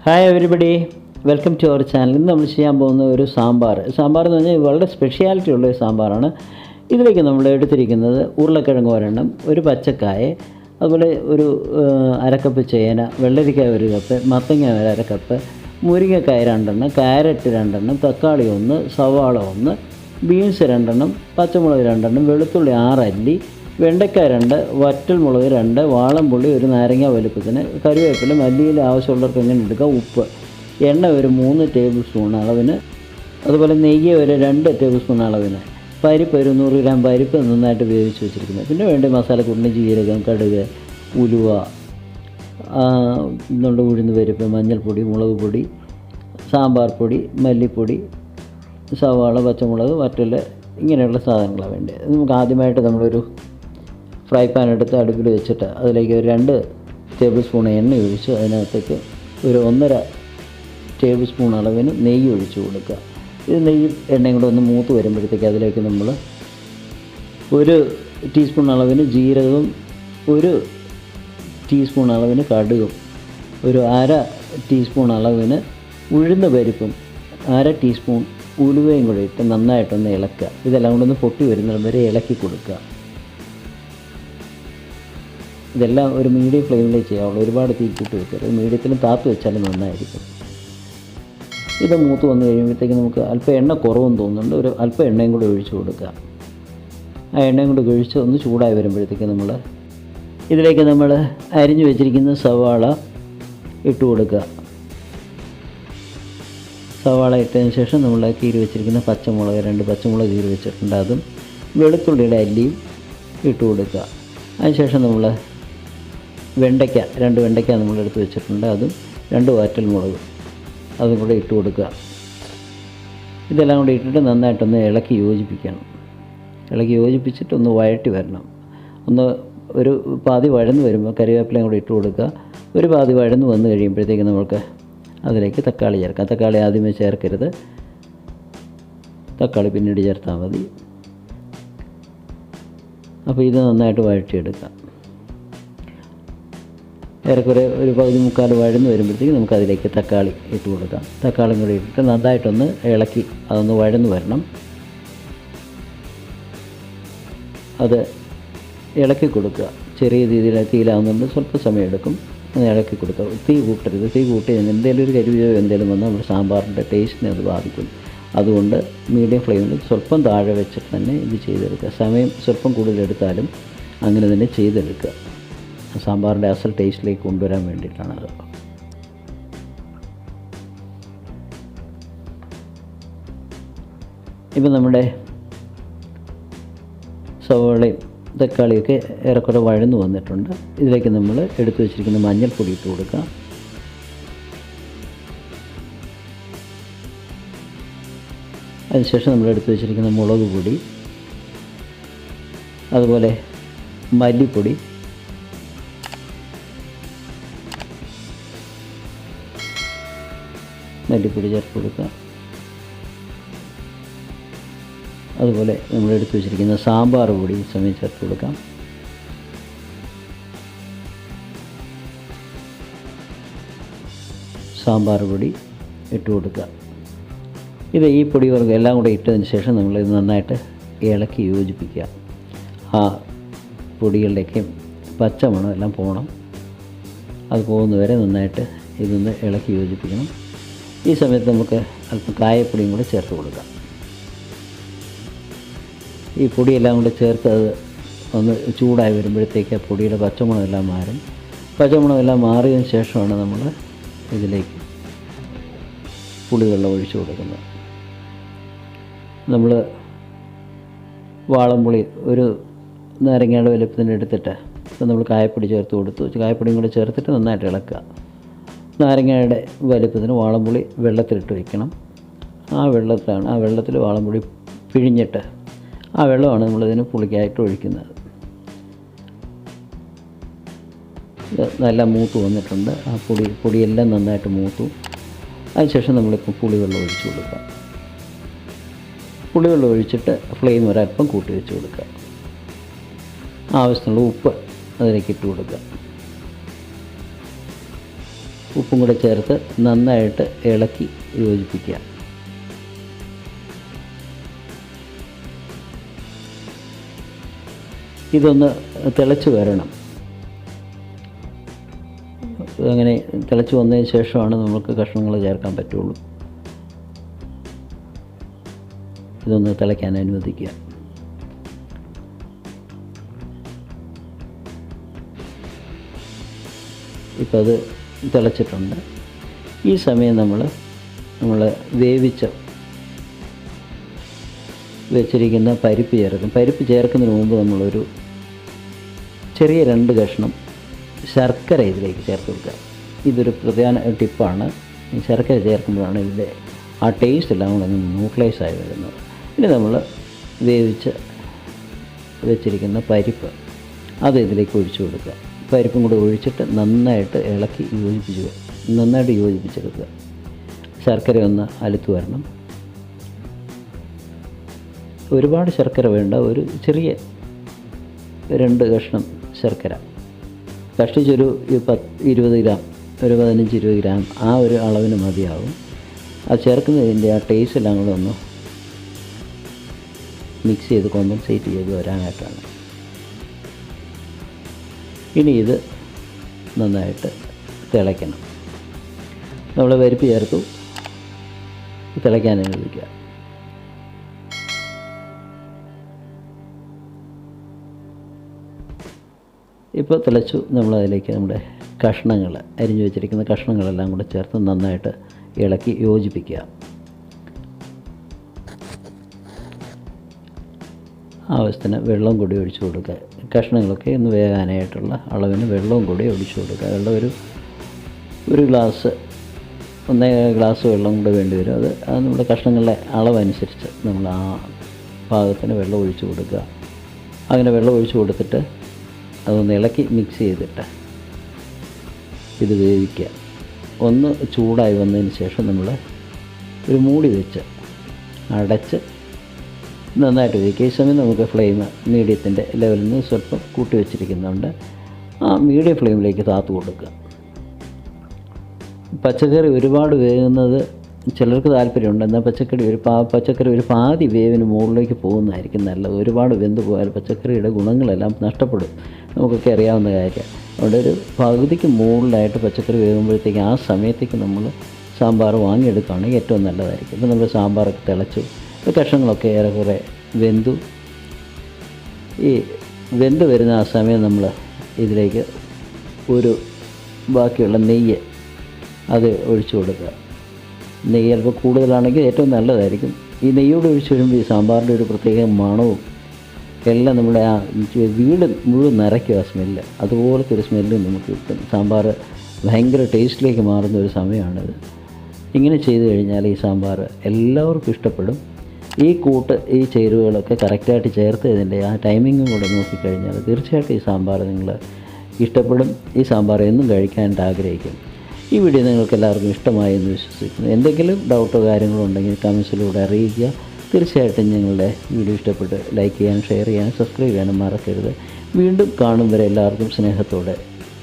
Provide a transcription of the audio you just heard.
Hi everybody, welcome to our channel. ഇന്ന് നമ്മൾ ചെയ്യാൻ പോകുന്ന ഒരു സാമ്പാർ എന്ന് പറഞ്ഞാൽ വളരെ സ്പെഷ്യാലിറ്റി ഉള്ള ഒരു സാമ്പാറാണ്. ഇതിലേക്ക് നമ്മൾ എടുത്തിരിക്കുന്നത് ഉരുളക്കിഴങ്ങ് ഒരെണ്ണം, ഒരു പച്ചക്കായ, അതുപോലെ ഒരു അരക്കപ്പ് ചേന, വെള്ളരിക്കായ 1 കപ്പ്, മത്തങ്ങ 1/2 കപ്പ്, മുരിങ്ങക്കായ 2 എണ്ണം, ക്യാരറ്റ് 2 എണ്ണം, തക്കാളി 1, സവാള 1, ബീൻസ് 2 എണ്ണം, പച്ചമുളക് 2 എണ്ണം, വെളുത്തുള്ളി 6 അല്ലി, വെണ്ടയ്ക്ക 2, വറ്റൽമുളക് 2, വാളംപുള്ളി 1 നാരങ്ങ വലുപ്പത്തിന്, കറിവേപ്പില, മല്ലിയില ആവശ്യമുള്ളവർക്ക് എങ്ങനെ എടുക്കുക, ഉപ്പ്, എണ്ണ ഒരു 3 ടേബിൾ സ്പൂൺ അളവിന്, അതുപോലെ നെയ്യ് ഒരു 2 ടേബിൾ സ്പൂൺ അളവിന്, പരിപ്പ് ഒരു 100 ഗ്രാം പരിപ്പ് നന്നായിട്ട് വേവിച്ച് വെച്ചിരിക്കുന്നത്. പിന്നെ വേണ്ട മസാലക്കൂട്ടിന് ജീരകം, കടുക്, ഉലുവ, ഉഴുന്ന് പരിപ്പ്, മഞ്ഞൾപ്പൊടി, മുളക് പൊടി, സാമ്പാർ പൊടി, മല്ലിപ്പൊടി, സവാള, പച്ചമുളക്, വറ്റൽ, ഇങ്ങനെയുള്ള സാധനങ്ങളാണ് വേണ്ടത്. നമുക്ക് ആദ്യമായിട്ട് നമ്മളൊരു ഫ്രൈ പാൻ എടുത്ത് അടുപ്പിൽ വെച്ചിട്ട് അതിലേക്ക് ഒരു 2 ടേബിൾ സ്പൂൺ എണ്ണ ഒഴിച്ച് അതിനകത്തേക്ക് ഒരു 1.5 ടേബിൾ സ്പൂൺ അളവിന് നെയ്യ് ഒഴിച്ച് കൊടുക്കുക. ഇത് നെയ്യും എണ്ണയും കൂടെ ഒന്ന് മൂത്ത് വരുമ്പോഴത്തേക്ക് അതിലേക്ക് നമ്മൾ 1 ടീസ്പൂൺ അളവിന് ജീരകവും, 1 ടീസ്പൂൺ അളവിന് കടുകും, ഒരു 1/2 ടീസ്പൂൺ അളവിന് ഉഴുന്ന് പരിപ്പും, 1/2 ടീസ്പൂൺ ഉലുവയും കൂടെ ഇട്ട് നന്നായിട്ടൊന്ന് ഇളക്കുക. ഇതെല്ലാം കൂടെ ഒന്ന് പൊട്ടി വരുന്നിടം വരെ ഇളക്കി കൊടുക്കുക. ഇതെല്ലാം ഒരു മീഡിയം ഫ്ലെയിമിലേ ചെയ്യാവുള്ളൂ, ഒരുപാട് തീക്കിട്ട് വെക്കരുത്. മീഡിയത്തിലും താത്ത് വെച്ചാലും നന്നായിരിക്കും. ഇത് മൂത്ത് വന്നു കഴിയുമ്പോഴത്തേക്ക് നമുക്ക് അല്പം എണ്ണ കുറവെന്ന് തോന്നുന്നുണ്ട്, ഒരു അല്പം എണ്ണയും കൂടെ ഒഴിച്ച് കൊടുക്കുക. ആ എണ്ണയും കൂടെ ഒഴിച്ച് ഒന്ന് ചൂടായി വരുമ്പോഴത്തേക്ക് ഇതിലേക്ക് നമ്മൾ അരിഞ്ഞു വെച്ചിരിക്കുന്ന സവാള ഇട്ട് കൊടുക്കുക. സവാള ഇട്ടതിന് ശേഷം നമ്മൾ കീറി വെച്ചിരിക്കുന്ന പച്ചമുളക്, 2 പച്ചമുളക് കീറി വെച്ചിട്ടുണ്ട്, അതും വെളുത്തുള്ളിയുടെ അല്ലിയും ഇട്ട് കൊടുക്കുക. അതിനുശേഷം നമ്മൾ വെണ്ടയ്ക്ക 2 വെണ്ടയ്ക്ക നമ്മൾ എടുത്ത് വെച്ചിട്ടുണ്ട്, അതും 2 വറ്റൽമുളക് അതും കൂടെ ഇട്ട് കൊടുക്കുക. ഇതെല്ലാം കൂടി ഇട്ടിട്ട് നന്നായിട്ടൊന്ന് ഇളക്കി യോജിപ്പിക്കണം. ഇളക്കി യോജിപ്പിച്ചിട്ട് ഒന്ന് വഴറ്റി വരണം. ഒരു പാതി വഴന്ന് വരുമ്പോൾ കറിവേപ്പിലയും കൂടി ഇട്ട് കൊടുക്കുക. ഒരു പാതി വഴന്ന് വന്നു കഴിയുമ്പോഴത്തേക്ക് നമുക്ക് അതിലേക്ക് തക്കാളി ചേർക്കാം. തക്കാളി ആദ്യമേ ചേർക്കരുത്, തക്കാളി പിന്നീട് ചേർത്താൽ മതി. അപ്പോൾ ഇത് നന്നായിട്ട് വഴറ്റിയെടുക്കാം. ഏറെക്കുറെ ഒരു പകുതി മുക്കാൽ വഴന്ന് വരുമ്പോഴത്തേക്ക് നമുക്കതിലേക്ക് തക്കാളി ഇട്ട് കൊടുക്കാം. തക്കാളിയും കൂടി ഇട്ടിട്ട് നന്നായിട്ടൊന്ന് ഇളക്കി അതൊന്ന് വഴന്ന് വരണം. അത് ഇളക്കി കൊടുക്കുക. ചെറിയ രീതിയിൽ തീയിലാവുന്നുണ്ട്, സ്വല്പ സമയം എടുക്കും. അത് ഇളക്കി കൊടുക്കുക. തീ കൂട്ടരുത്. തീ കൂട്ടി എന്തെങ്കിലും ഒരു കരിയോ എന്തെങ്കിലും വന്നാൽ നമ്മുടെ സാമ്പാറിൻ്റെ ടേസ്റ്റിനെ അത് ബാധിക്കും. അതുകൊണ്ട് മീഡിയം ഫ്ലെയിമിൽ സ്വല്പം താഴെ വെച്ചിട്ട് തന്നെ ഇത് ചെയ്തെടുക്കുക. സമയം സ്വല്പം കൂടുതലെടുത്താലും അങ്ങനെ തന്നെ ചെയ്തെടുക്കുക. സാമ്പാറിൻ്റെ അസൽ ടേസ്റ്റിലേക്ക് കൊണ്ടുവരാൻ വേണ്ടിയിട്ടാണ് അത്. ഇപ്പം നമ്മുടെ സവാളയും തക്കാളിയൊക്കെ ഏറെക്കുറെ വഴന്നു വന്നിട്ടുണ്ട്. ഇതിലേക്ക് നമ്മൾ എടുത്തു വച്ചിരിക്കുന്ന മഞ്ഞൾപ്പൊടി ഇട്ട് കൊടുക്കുക. അതിനുശേഷം നമ്മൾ എടുത്തു വച്ചിരിക്കുന്ന മുളക് പൊടി, അതുപോലെ മല്ലിപ്പൊടി, ചേർത്ത് കൊടുക്കുക. അതുപോലെ നമ്മൾ എടുത്തു വച്ചിരിക്കുന്ന സാമ്പാർ പൊടി ഈ സമയം ചേർത്ത് കൊടുക്കാം. സാമ്പാർ പൊടി ഇട്ട് കൊടുക്കുക. ഈ പൊടി വർഗ്ഗം എല്ലാം കൂടെ ഇട്ടതിന് ശേഷം നമ്മളിത് നന്നായിട്ട് ഇളക്കി യോജിപ്പിക്കുക. ആ പൊടികളിലേക്കും പച്ചമണം എല്ലാം പോകണം. അത് പോകുന്നവരെ നന്നായിട്ട് ഇതൊന്ന് ഇളക്കി യോജിപ്പിക്കണം. ഈ സമയത്ത് നമുക്ക് അല്പം കായപ്പൊടിയും കൂടെ ചേർത്ത് കൊടുക്കാം. ഈ പൊടിയെല്ലാം കൂടെ ചേർത്ത് അത് ഒന്ന് ചൂടായി വരുമ്പോഴത്തേക്ക് ആ പൊടിയുടെ പച്ചമണമെല്ലാം മാറും. പച്ചമണമെല്ലാം മാറിയതിന് ശേഷമാണ് നമ്മൾ ഇതിലേക്ക് പുളിവെള്ളം ഒഴിച്ചു കൊടുക്കുന്നത്. നമ്മൾ വാളംപുളി ഒരു നാരങ്ങയുടെ വലുപ്പത്തിന് എടുത്തിട്ട് ഇപ്പം നമ്മൾ കായപ്പൊടി ചേർത്ത് കൊടുത്തു. കായപ്പൊടിയും കൂടെ ചേർത്തിട്ട് നന്നായിട്ട് ഇളക്കുക. നാരങ്ങയുടെ വലുപ്പത്തിന് വാളംപുളി വെള്ളത്തിലിട്ട് വയ്ക്കണം. ആ വെള്ളത്തിൽ വാളംപുളി പിഴിഞ്ഞിട്ട് ആ വെള്ളമാണ് നമ്മളിതിന് പുളിക്കായിട്ട് ഒഴിക്കുന്നത്. ഇത് നല്ല മൂത്ത് വന്നിട്ടുണ്ട്. ആ പൊടിയെല്ലാം നന്നായിട്ട് മൂത്തു. അതിനുശേഷം നമ്മളിപ്പോൾ പുളിവെള്ളം ഒഴിച്ച് കൊടുക്കുക. പുളിവെള്ളം ഒഴിച്ചിട്ട് ഫ്ലെയിം ഒരല്പം കൂട്ടി വെച്ച് കൊടുക്കുക. ആവശ്യത്തിനുള്ള ഉപ്പ് അതിലേക്ക് ഇട്ട് കൊടുക്കുക. ഉപ്പും കൂടെ ചേർത്ത് നന്നായിട്ട് ഇളക്കി യോജിപ്പിക്കുക. ഇതൊന്ന് തിളച്ച് വരണം. അങ്ങനെ തിളച്ച് വന്നതിന് ശേഷമാണ് നമുക്ക് കഷ്ണങ്ങൾ ചേർക്കാൻ പറ്റുള്ളൂ. ഇതൊന്ന് തിളയ്ക്കാൻ അനുവദിക്കുക. ഇപ്പോൾ അത് തിളച്ചിട്ടുണ്ട്. ഈ സമയം നമ്മൾ വെച്ചിരിക്കുന്ന പരിപ്പ് ചേർക്കും. പരിപ്പ് ചേർക്കുന്നതിന് മുമ്പ് നമ്മളൊരു ചെറിയ 2 കഷ്ണം ശർക്കര ഇതിലേക്ക് ചേർത്ത് കൊടുക്കുക. ഇതൊരു പ്രധാന ടിപ്പാണ്. ഈ ശർക്കര ചേർക്കുമ്പോഴാണ് ഇതിൻ്റെ ആ ടേസ്റ്റ് എല്ലാം കൂടെ ന്യൂട്രലൈസായി വരുന്നത്. ഇനി നമ്മൾ വെച്ചിരിക്കുന്ന പരിപ്പ് അത് ഇതിലേക്ക് ഒഴിച്ചു കൊടുക്കുക. പരിപ്പും കൂടെ ഒഴിച്ചിട്ട് നന്നായിട്ട് ഇളക്കി യോജിപ്പിച്ചെടുക്കുക. ശർക്കര ഒന്ന് അലുത്ത് വരണം. ഒരുപാട് ശർക്കര വേണ്ട, ഒരു ചെറിയ 2 കഷ്ണം ശർക്കര കഷ്ടിച്ചൊരു 20 ഗ്രാം, ഒരു 15-20 ഗ്രാം ആ ഒരു അളവിന് മതിയാവും. അത് ചേർക്കുന്നതിൻ്റെ ആ ടേസ്റ്റ് എല്ലാം കൂടെ ഒന്ന് മിക്സ് ചെയ്ത് കോമ്പൻസേറ്റ് ചെയ്ത് വരാനായിട്ടാണ്. ഇനി ഇത് നന്നായിട്ട് തിളയ്ക്കണം. നമ്മൾ പരിപ്പ് ചേർത്തു, തിളയ്ക്കാൻ അനുവദിക്കുക. ഇപ്പോൾ തിളച്ചു. നമ്മളതിലേക്ക് നമ്മുടെ അരിഞ്ഞു വെച്ചിരിക്കുന്ന കഷ്ണങ്ങളെല്ലാം കൂടെ ചേർത്ത് നന്നായിട്ട് ഇളക്കി യോജിപ്പിക്കുക. ആവശ്യത്തിന് വെള്ളം കൂടി ഒഴിച്ചു കൊടുക്കുക. കഷ്ണങ്ങളൊക്കെ ഒന്ന് വേകാനായിട്ടുള്ള അളവിന് വെള്ളവും കൂടി ഒഴിച്ചു കൊടുക്കുക. വെള്ളം ഒരു ഒന്നേ ഗ്ലാസ് വെള്ളം കൂടെ വേണ്ടി വരും. അത് നമ്മുടെ കഷ്ണങ്ങളുടെ അളവനുസരിച്ച് നമ്മൾ ആ പാകത്തിന് വെള്ളം ഒഴിച്ചു കൊടുക്കുക. അങ്ങനെ വെള്ളം ഒഴിച്ചു കൊടുത്തിട്ട് അതൊന്ന് ഇളക്കി മിക്സ് ചെയ്തിട്ട് ഇത് വേവിക്കുക. ഒന്ന് ചൂടായി വന്നതിന് ശേഷം നമ്മൾ ഒരു മൂടി വെച്ച് അടച്ച് നന്നായിട്ട് വേവിക്കുക. ഈ സമയം നമുക്ക് ഫ്ലെയിം മീഡിയത്തിൻ്റെ ലെവലിൽ നിന്ന് സ്വല്പം കൂട്ടി വെച്ചിരിക്കുന്നുണ്ട്. ആ മീഡിയം ഫ്ലെയിമിലേക്ക് താത്തു കൊടുക്കുക. പച്ചക്കറി ഒരുപാട് വേകുന്നത് ചിലർക്ക് താല്പര്യമുണ്ട്. എന്നാൽ പച്ചക്കറി ഒരു പാതി വേവിന് മുകളിലേക്ക് പോകുന്നതായിരിക്കും നല്ലത്. ഒരുപാട് വെന്ത് പോയാൽ പച്ചക്കറിയുടെ ഗുണങ്ങളെല്ലാം നഷ്ടപ്പെടും. നമുക്കൊക്കെ അറിയാവുന്ന കാര്യമാണ്. അവിടെ ഒരു പകുതിക്ക് മുകളിലായിട്ട് പച്ചക്കറി വേകുമ്പോഴത്തേക്ക് ആ സമയത്തേക്ക് നമ്മൾ സാമ്പാർ വാങ്ങിയെടുക്കുകയാണെങ്കിൽ ഏറ്റവും നല്ലതായിരിക്കും. ഇപ്പോൾ നമ്മൾ സാമ്പാറൊക്കെ തിളച്ചു, കഷ്ണങ്ങളൊക്കെ ഏറെക്കുറെ വെന്തു. ഈ വെന്ത് വരുന്ന ആ സമയം നമ്മൾ ഇതിലേക്ക് ബാക്കിയുള്ള നെയ്യ് അത് ഒഴിച്ചു കൊടുക്കുക. നെയ്യ് അല്പം കൂടുതലാണെങ്കിൽ ഏറ്റവും നല്ലതായിരിക്കും. ഈ നെയ്യോട് ഒഴിച്ച് വരുമ്പോൾ ഈ സാമ്പാറിൻ്റെ ഒരു പ്രത്യേക മണവും എല്ലാം നമ്മുടെ ആ വീട് മുഴുവൻ നിറയ്ക്കും ആ സ്മെല്ല്. അതുപോലത്തെ ഒരു സ്മെല്ല് നമുക്ക് കിട്ടും. സാമ്പാർ ഭയങ്കര ടേസ്റ്റിലേക്ക് മാറുന്ന ഒരു സമയമാണിത്. ഇങ്ങനെ ചെയ്ത് കഴിഞ്ഞാൽ ഈ സാമ്പാർ എല്ലാവർക്കും ഇഷ്ടപ്പെടും. ഈ ചേരുവകളൊക്കെ കറക്റ്റായിട്ട് ചേർത്ത് ഇതിൻ്റെ ആ ടൈമിങ്ങും കൂടെ നോക്കിക്കഴിഞ്ഞാൽ തീർച്ചയായിട്ടും ഈ സാമ്പാർ നിങ്ങൾ ഇഷ്ടപ്പെടും. ഈ സാമ്പാർ എന്നും കഴിക്കാനായിട്ട് ആഗ്രഹിക്കും. ഈ വീഡിയോ നിങ്ങൾക്ക് എല്ലാവർക്കും ഇഷ്ടമായി എന്ന് വിശ്വസിക്കുന്നു. എന്തെങ്കിലും ഡൗട്ടോ കാര്യങ്ങളോ ഉണ്ടെങ്കിൽ കമൻസിലൂടെ അറിയിക്കുക. തീർച്ചയായിട്ടും ഞങ്ങളുടെ വീഡിയോ ഇഷ്ടപ്പെട്ട് ലൈക്ക് ചെയ്യാനും ഷെയർ ചെയ്യാനും സബ്സ്ക്രൈബ് ചെയ്യാനും മറക്കരുത്. വീണ്ടും കാണും വരെ എല്ലാവർക്കും സ്നേഹത്തോടെ